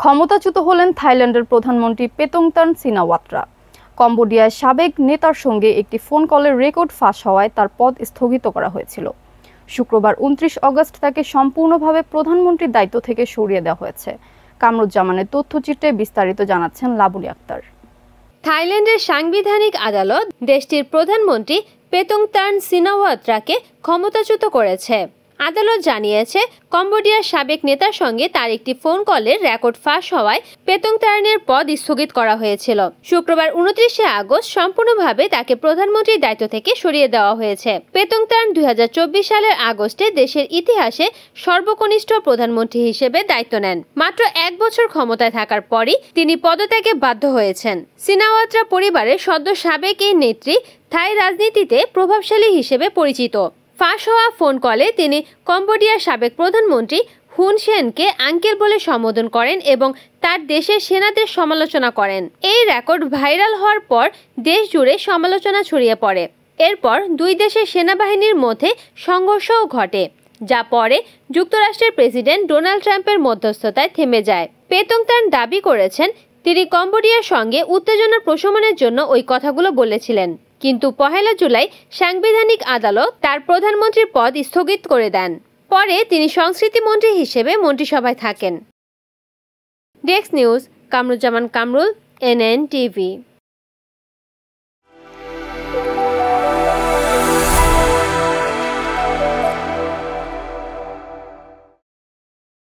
ক্ষমতাচ্যুত হলেন থাইল্যান্ডের প্রধানমন্ত্রী পেতংতান সিনাওয়াত্রা। কম্বোডিয়ার সাবেক নেতার সঙ্গে একটি ফোন কলের রেকর্ড ফাঁস হওয়ায় তার পদ স্থগিত করা হয়েছিল। শুক্রবার ২৯ আগস্ট তাকে সম্পূর্ণভাবে প্রধানমন্ত্রীর দায়িত্ব থেকে সরিয়ে দেওয়া হয়েছে। কামরুজ্জামানের তথ্যচিত্রে বিস্তারিত জানাচ্ছেন লাবনী আক্তার। থাইল্যান্ডের সাংবিধানিক আদালত দেশটির প্রধানমন্ত্রী পেতংতান সিনাওয়াত্রাকে ক্ষমতাচ্যুত করেছে। আদালত জানিয়েছে, কম্বোডিয়ার সাবেক নেতার সঙ্গে তার একটি ফোন কলের রেকর্ড ফাঁস হওয়ায় পেতংতানের পদ স্থগিত করা হয়েছিল। শুক্রবার ২৯ আগস্ট সম্পূর্ণভাবে তাকে প্রধানমন্ত্রীর দায়িত্ব থেকে সরিয়ে দেওয়া হয়েছে। পেতংতান ২০২৪ সালের আগস্টে দেশের ইতিহাসে সর্বকনিষ্ঠ প্রধানমন্ত্রী হিসেবে দায়িত্ব নেন। মাত্র ১ বছর ক্ষমতায় থাকার পরই তিনি পদত্যাগে বাধ্য হয়েছেন। সিনাওয়াত্রা পরিবারের সদ্য সাবেক এই নেত্রী থাই রাজনীতিতে প্রভাবশালী হিসেবে পরিচিত। ফাঁস হওয়া ফোন কলে তিনি কম্বোডিয়ার সাবেক প্রধানমন্ত্রী হুন সেনকে আঙ্কেল বলে সম্বোধন করেন এবং তার দেশের সেনাদের সমালোচনা করেন। এই রেকর্ড ভাইরাল হওয়ার পর দেশ জুড়ে সমালোচনা ছড়িয়ে পড়ে। এরপর দুই দেশের সেনাবাহিনীর মধ্যে সংঘর্ষও ঘটে, যা পরে যুক্তরাষ্ট্রের প্রেসিডেন্ট ডোনাল্ড ট্রাম্পের মধ্যস্থতায় থেমে যায়। পেতংতান দাবি করেছেন, তিনি কম্বোডিয়ার সঙ্গে উত্তেজনা প্রশমনের জন্য ওই কথাগুলো বলেছিলেন। কিন্তু ১ জুলাই সাংবিধানিক আদালত তার প্রধানমন্ত্রীর পদ স্থগিত করে দেন। পরে তিনি সংস্কৃতি মন্ত্রী হিসেবে মন্ত্রিসভায় থাকেন। Desk news, Kamruzzaman Kamrul, NN TV।